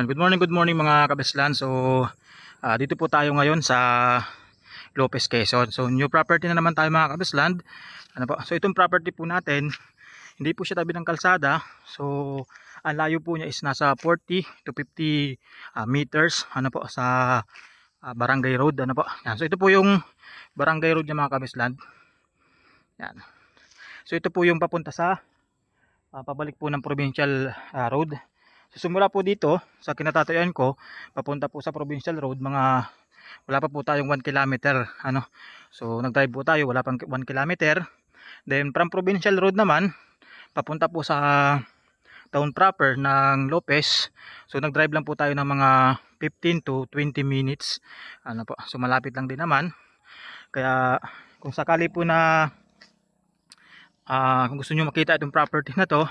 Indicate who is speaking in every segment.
Speaker 1: Good morning mga kabeslan. So, dito po tayo ngayon sa Lopez, Quezon. So, new property na naman tayo mga kabeslan. Ano po? So, itong property po natin, hindi po siya tabi ng kalsada. So, ang layo po niya is nasa 40 to 50 meters ano po sa Barangay Road, ano po. Yan. So, ito po yung Barangay Road niya mga kabeslan. Yan. So, ito po yung papunta sa pabalik po ng Provincial Road. So, simula po dito sa kinatatayuan ko papunta po sa Provincial Road, wala pa po tayong 1 kilometer ano. So nag-drive po tayo, wala pang 1 kilometer. Then from Provincial Road naman papunta po sa town proper ng Lopez. So nag-drive lang po tayo ng mga 15 to 20 minutes ano po. So malapit lang din naman. Kaya kung sakali po na kung gusto niyo makita itong property na to,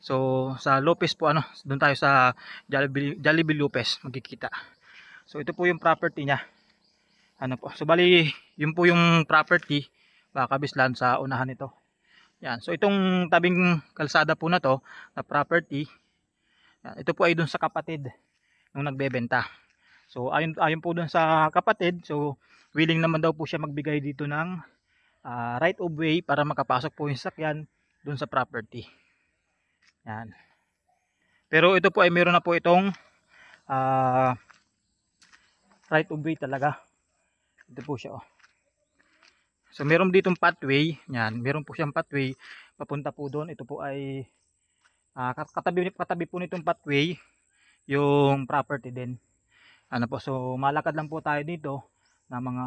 Speaker 1: so sa Lopez po ano, doon tayo sa Jollibee Lopez magkikita. So ito po yung property niya. Ano po? So bali, yun po yung property kabislan sa unahan nito. Yan. So itong tabing kalsada po na to, na property, yan, ito po ay doon sa kapatid nung nagbebenta. So ayon po doon sa kapatid, so willing naman daw po siya magbigay dito ng right of way para makapasok po yung sakyan doon sa property. Yan. Pero ito po ay meron na po itong right of way talaga. Ito po siya oh. So meron ditong pathway. Yan, meron po siyang pathway papunta po doon. Ito po ay katabi po nitong pathway yung property din. Ano po, so malakad lang po tayo dito na mga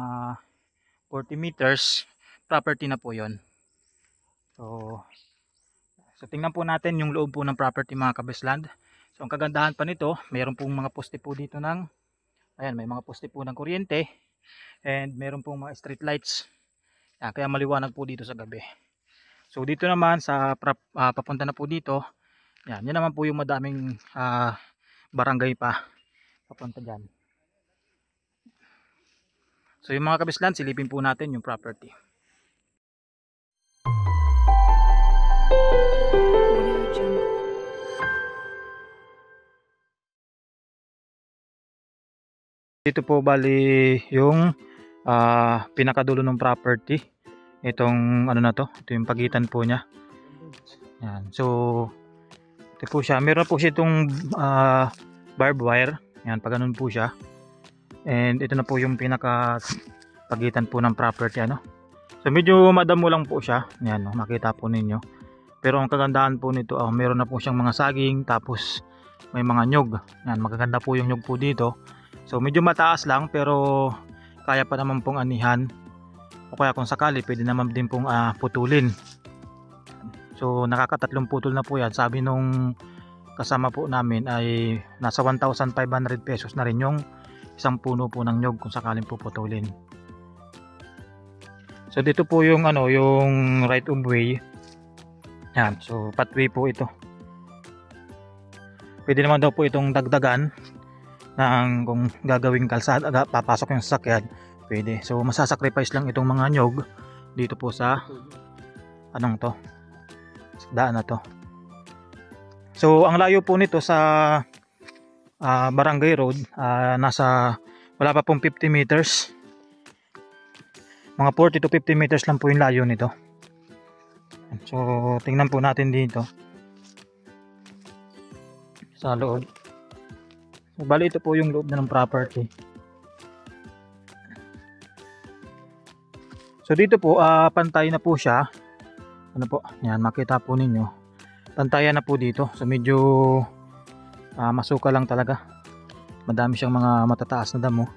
Speaker 1: 40 meters. Property na po yon. So tingnan po natin yung loob po ng property mga kabesland. So ang kagandahan pa nito, mayroon pong mga poste po dito ng, ayan, may mga poste po ng kuryente, and mayroon pong mga street lights. Yan, kaya maliwanag po dito sa gabi. So dito naman sa papunta na po dito, yan naman po yung madaming barangay pa papunta dyan. So yung mga kabesland, silipin po natin yung property. Dito po bali yung pinakadulo ng property. Itong ano na to, ito yung pagitan po niya. Yan. So ito po siya. Meron po siya itong barbed wire. Yan, pag ganun po siya. And ito na po yung pinaka pagitan po ng property ano. So medyo madamo lang po siya. Yan, no, makita po ninyo. Pero ang kagandahan po nito, meron na po siyang mga saging, tapos may mga nyog. Yan, magaganda po yung nyog po dito. So medyo mataas lang pero kaya pa naman pong anihan. O kaya kung sakali, pwede naman din pong putulin. So nakakatatlong putol na po yan. Sabi nung kasama po namin ay nasa 1,500 pesos na rin yung isang puno po ng nyog kung sakaling puputulin. So dito po yung yung right of way. Yan, so pathway po ito. Pwede naman daw po itong dagdagan ng kung gagawing kalsada, papasok yung sasakyan, pwede. So masasacrifice lang itong mga nyog dito po sa to, daan na to. So ang layo po nito sa Barangay Road, wala pa pong 50 meters. Mga 40 to 50 meters lang po yung layo nito. So tingnan po natin dito sa loob. So bali ito po yung loob na ng property. So dito po pantay na po siya. Ano po? Yan, makita po ninyo. Pantayan na po dito. So medyo masuka lang talaga. Madami siyang mga matataas na damo.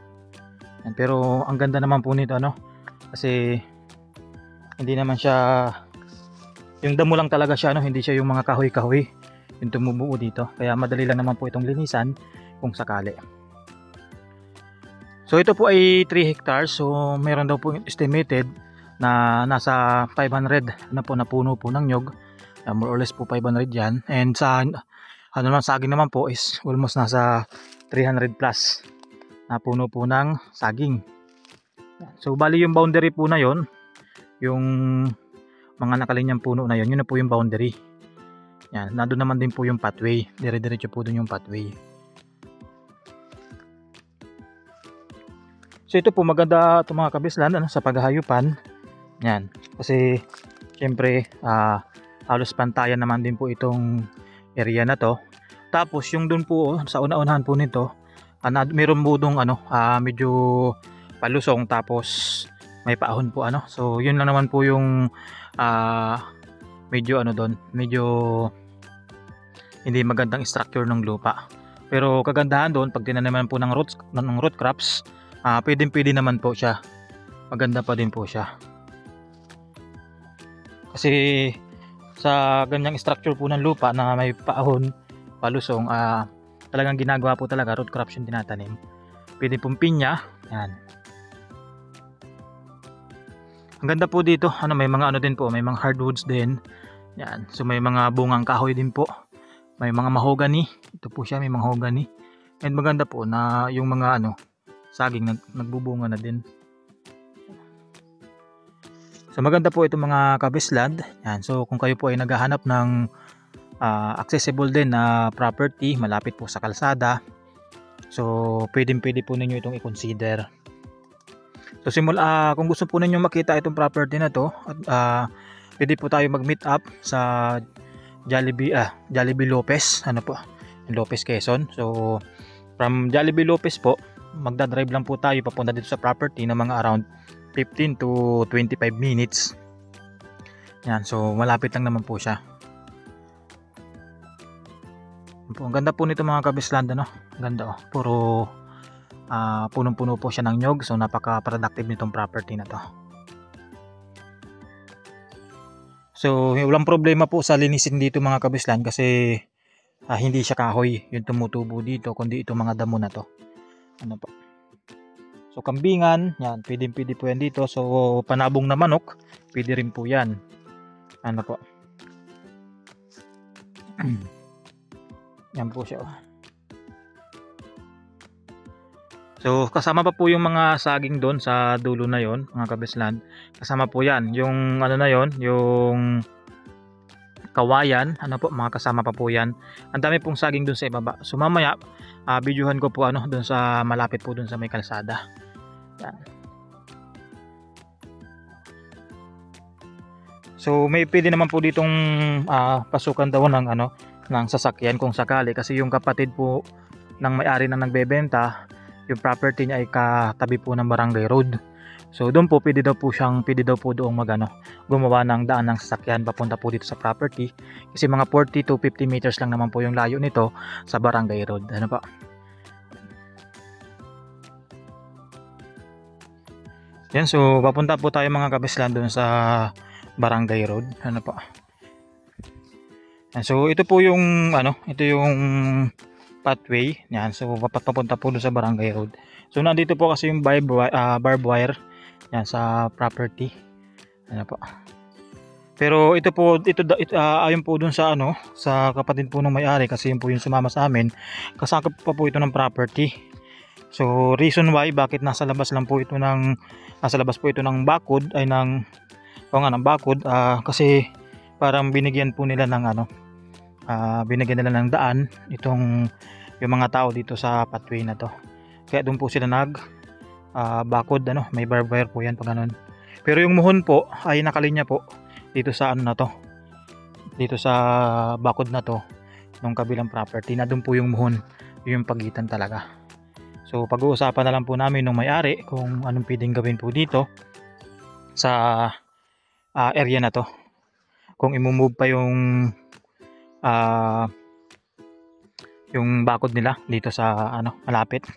Speaker 1: Yan, pero ang ganda naman po nito kasi hindi naman siya yung damo lang talaga siya hindi siya yung mga kahoy-kahoy yung tumubuo dito. Kaya madali lang naman po itong linisan kung sakali. So ito po ay 3 hectares. So meron daw po estimated na nasa 500 na puno po ng nyog. More or less po 500 yan. And sa saging naman po is almost nasa 300 plus na puno po ng saging. So bali yung boundary po na yon, yung mga nakalinyang puno na yun na po yung boundary. Yan, nandun naman din po yung pathway. Dire-diretso po dun yung pathway. So ito po maganda ito mga kabislan ano, sa paghahayupan. Yan. Kasi syempre halos pantayan naman din po itong area na to. Tapos yung dun po sa una-unahan po nito, meron po dong ano, medyo palusong tapos may paahon po ano. So yun lang naman po yung medyo ano doon, medyo hindi magandang structure ng lupa. Pero kagandahan doon pag tinaniman po ng root crops, pwede naman po siya. Maganda pa din po siya. Kasi sa ganyang structure po ng lupa na may paahon, palusong, talagang ginagawa po talaga root crops yung tinatanim. Pwede pong pinya, yan. Ang ganda po dito, ano, may mga ano din po, may mga hardwoods din. Yan. So may mga bungang kahoy din po. May mga mahogany. Ito po siya, may mahogany. And maganda po na yung mga ano, saging nagbubunga na din. So maganda po itong mga kabisland. Yan. So kung kayo po ay naghahanap ng accessible din na property, malapit po sa kalsada. So pwede po ninyo itong i-consider. So kung gusto po ninyo makita itong property na to, pwede po tayo mag-meet up sa Jollibee Lopez, ano po, Lopez Quezon. So from Jollibee Lopez po, magdadrive lang po tayo papunta dito sa property ng mga around 15 to 25 minutes. Yan, so malapit lang naman po siya. Ang ganda po nito mga kabisland, ano? Ganda oh, puro punong-puno po siya ng nyog. So napaka-productive nitong property na to. So walang problema po sa linisin dito mga kabislan kasi hindi siya kahoy yung tumutubo dito, kundi itong mga damo na to. Ano po? So kambingan, yan, pwede po yan dito. So panabong na manok, pwede rin po yan. Ano po? Yan po siya. So kasama pa po yung mga saging doon sa dulo na yon mga kabisland. Kasama po yan. Yung ano na yon, yung kawayan, ano po, mga kasama pa po yan. Ang dami pong saging doon sa ibaba. So mamaya, videohan ko po ano doon sa malapit po doon sa may kalsada. Yan. So may pwede naman po ditong pasukan daw ng ano ng sasakyan kung sakali, kasi yung kapatid po ng may-ari na nagbebenta, yung property niya ay katabi po ng barangay road. So doon po pwede daw po doong gumawa ng daan ng sasakyan papunta po dito sa property, kasi mga 40 to 50 meters lang naman po yung layo nito sa barangay road. Ano pa? Yan, so papunta po tayo mga kabislan doon sa barangay road. Ano pa? Yan, so ito po yung ito yung pathway. Yan, so papunta po doon sa barangay road. So nandito po kasi yung barbed wire yan sa property. Ano po? Pero ito ayon po doon sa sa kapatid po ng may-ari, kasi yun po yung sumama sa amin. Kasakop pa po ito ng property. So reason why bakit nasa labas po ito ng bakod ay ng bakod, kasi parang binigyan po nila ng daan itong yung mga tao dito sa pathway na to. Kaya doon po sila bakod, may barbed wire po yan pag ganun. Pero yung muhon po ay nakalinya po dito sa dito sa bakod na to nung kabilang property, na doon po yung muhon, yung pagitan talaga. So pag-uusapan na lang po namin nung may-ari kung anong pwedeng gawin po dito sa area na to. Kung i-move pa yung bakod nila dito sa malapit.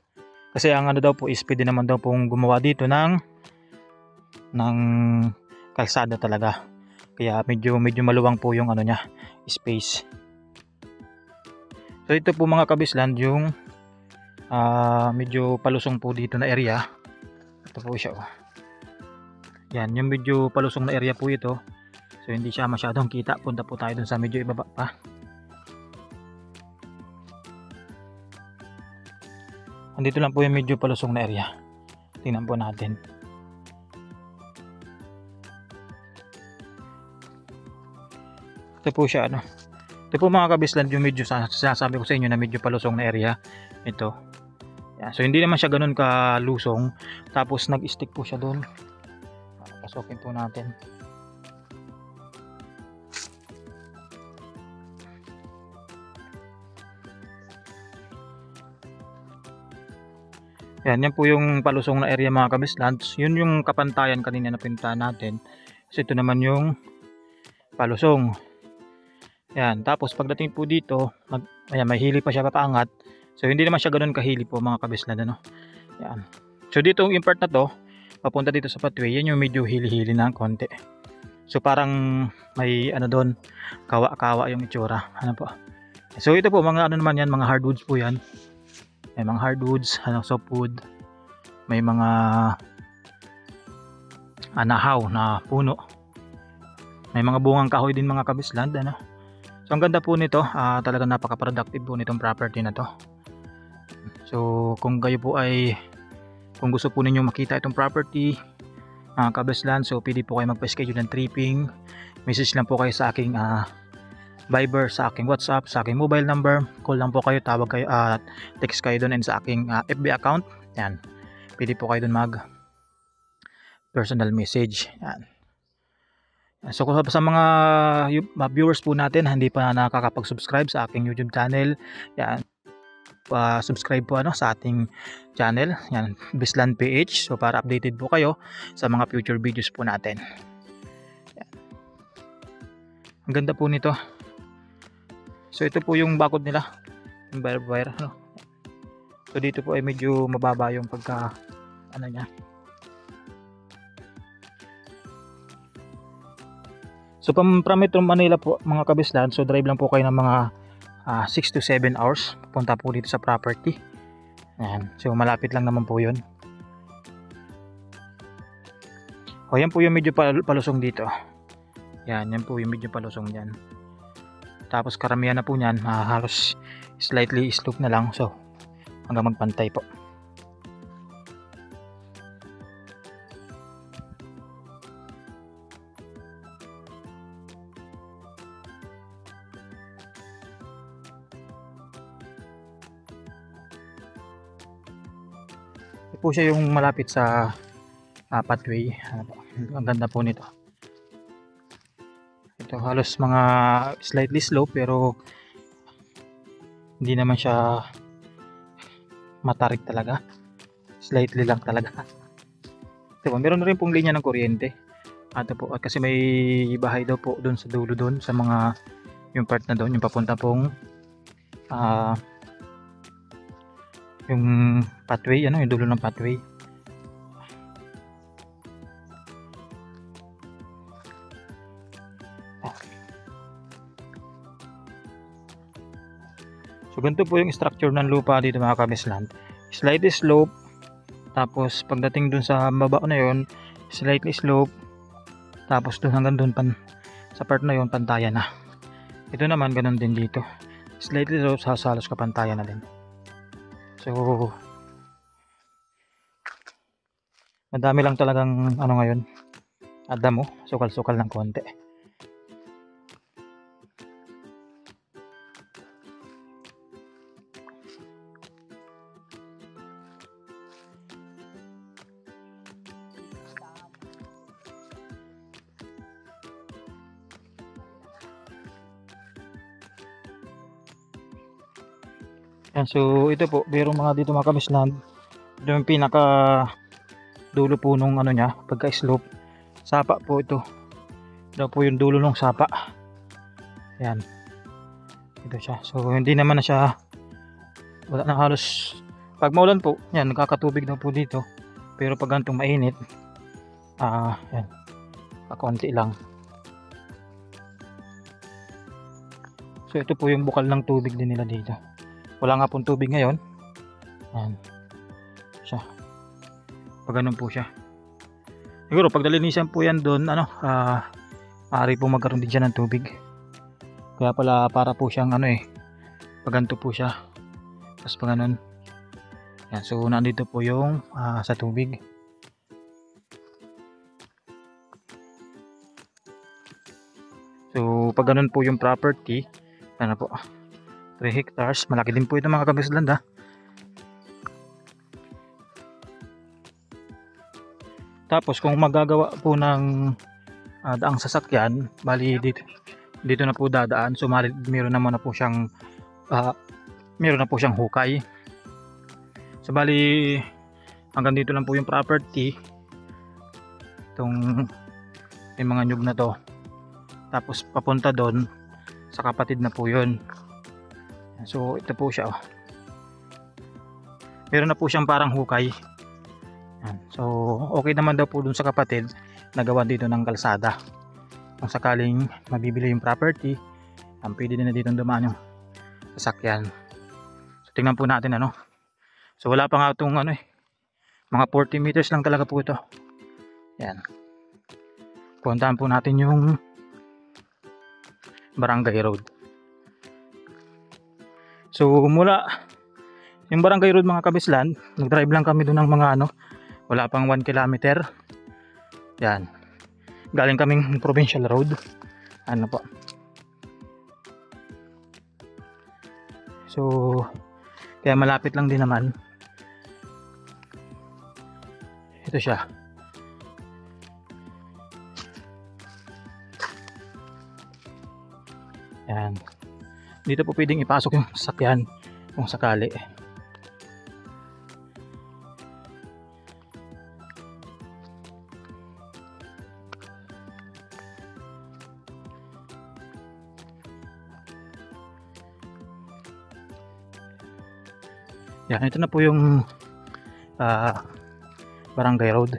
Speaker 1: Kasi ang daw po is pwede naman daw pong gumawa dito ng kalsada talaga. Kaya medyo maluwang po yung niya, space. So ito po mga kabisland yung medyo palusong po dito na area. Ito po siya. Yan, yung medyo palusong na area po ito. So hindi siya masyadong kita. Punta po tayo dun sa medyo ibaba pa. Andito lang po yung medyo palusong na area. Tingnan po natin. Ito po siya Ito po mga kabisland yung medyo sinasabi ko sa inyo na medyo palusong na area. Ito. Yan. So hindi naman siya ganun kalusong. Tapos nag-stick po siya doon. Pasokin po natin. Yan po yung palusong na area mga kabislands. Yun yung kapantayan kanina na pinuntahan natin. So ito naman yung palusong. Yan, tapos pagdating po dito, ayan, may hili pa siya papaangat. So hindi naman siya ganoon kahili po mga kabislands, ano. Yan. So dito yung part na to, papunta dito sa pathway, yan yung medyo hili-hili na konti. So parang may ano doon, kawa-kawa yung itsura, ano po. So ito po mga ano naman yan, mga hardwoods po yan. May mga hardwoods, softwood, may mga nahaw na puno, may mga bungang kahoy din mga kabisland, ano. So ang ganda po nito, talagang napaka-productive po nitong property na to. So kung kayo po ay, kung gusto po ninyo makita itong property mga kabisland, so pwede po kayo magpa-schedule ng tripping. Message lang po kayo sa aking Viber, sa aking WhatsApp, sa aking mobile number. Call lang po kayo, tawag kayo, text kayo doon, and sa aking FB account. Yan. Pwede po kayo doon mag personal message. Yan. So sa mga viewers po natin hindi pa nakakapag-subscribe sa aking YouTube channel, yan, subscribe po sa ating channel, yan, Bislan PH, so para updated po kayo sa mga future videos po natin. Yan. Ang ganda po nito. So ito po yung bakod nila, yung barbed wire, ano. So dito po ay medyo mababa yung pagka niya. So from Metro Manila po mga kabislan, so drive lang po kayo ng mga 6 to 7 hours punta po dito sa property. Ayan. So malapit lang naman po yun. O yan po yung medyo palusong dito. Yan po yung medyo palusong dyan. Tapos karamihan na po nyan, halos slightly slope na lang. So hanggang magpantay po. Ito po siya yung malapit sa pathway. Ang ganda po nito. Ito halos mga slightly slope pero hindi naman siya matarik talaga. Slightly lang talaga. Ito po, meron na rin pong linya ng kuryente. Ito po, kasi may bahay daw po doon sa dulo doon sa mga yung part na doon, yung papunta pong yung pathway, yung dulo ng pathway. So ganito po yung structure ng lupa dito mga kabisland. Slightly slope, tapos pagdating dun sa baba na yon, slightly slope, tapos dun hanggang dun sa part na yon pantayan na. Ito naman ganun din dito, slightly slope, halos kapantayan na din. So madami lang talagang ngayon, damo, sukal-sukal ng konti. Yan, so ito po, mayroong mga dito mga kabisland. Ito yung pinaka dulo po nung niya, pagka slope. Sapa po ito. Ito po yung dulo ng sapa. Yan. Ito siya. So hindi naman na siya, wala na halos, pag maulan po, yan, nagkakatubig na po dito. Pero pag ganitong mainit, yan, kakunti lang. So ito po yung bukal ng tubig din nila dito. Wala nga pong tubig ngayon. Yan. Siya. Pag ganun po siya. Siguro pag dalinisan po yan doon, maaari po magkaroon din siya ng tubig. Kaya pala para po siyang pag ganito po siya. Tapos pag ganun. Yan. So nandito po yung sa tubig. So pag ganun po yung property, po, 3 hectares, malaki din po ito mga kabisland. Tapos kung magagawa po ng daang sasakyan, bali dito na po dadaan. So meron naman na po siyang hukay. So bali hanggang dito lang po yung property. Itong yung mga nyug na to. Tapos papunta doon sa kapatid na po yun. So ito po siya. Meron na po siyang parang hukay. Yan. So okay naman daw po dun sa kapatid na gawa dito ng kalsada. Kung sakaling mabibili yung property, pwede din na dito dumaan yung sasakyan. So tingnan po natin ano. So wala pa nga itong mga 40 meters lang talaga po ito. Yan. Puntahan po natin yung Barangay Road. So mula yung Barangay Road mga kabislan, nag-drive lang kami doon ng mga wala pang 1 kilometer. Yan. Galing kaming provincial road. Ano po. So kaya malapit lang din naman. Ito siya. Yan. Dito po pwedeng ipasok yung sasakyan kung sakali. Yan, ito na po yung Barangay Road.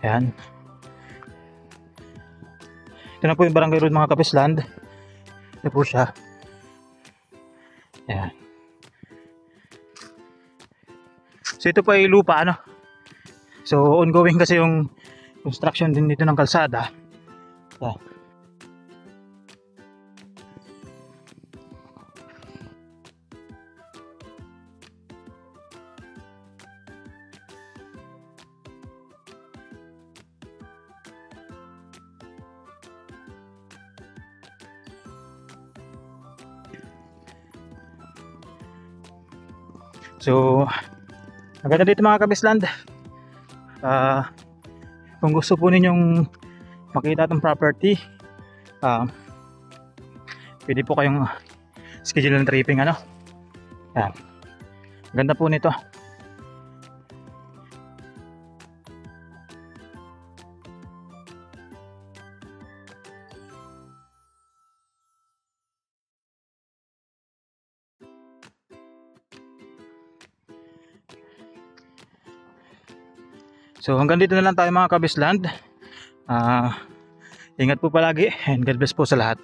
Speaker 1: Yan. Ito na po yung Barangay Road mga kapisland. Ito po siya. Yan. So ito po ay lupa So ongoing kasi yung construction din dito ng kalsada. Yan. So maganda dito mga kabisland. Kung gusto po ninyong makita itong property, pwede po kayong schedule ng tripping Yan. Ganda po nito. So hanggang dito na lang tayo mga kabisland. Ingat po palagi and God bless po sa lahat.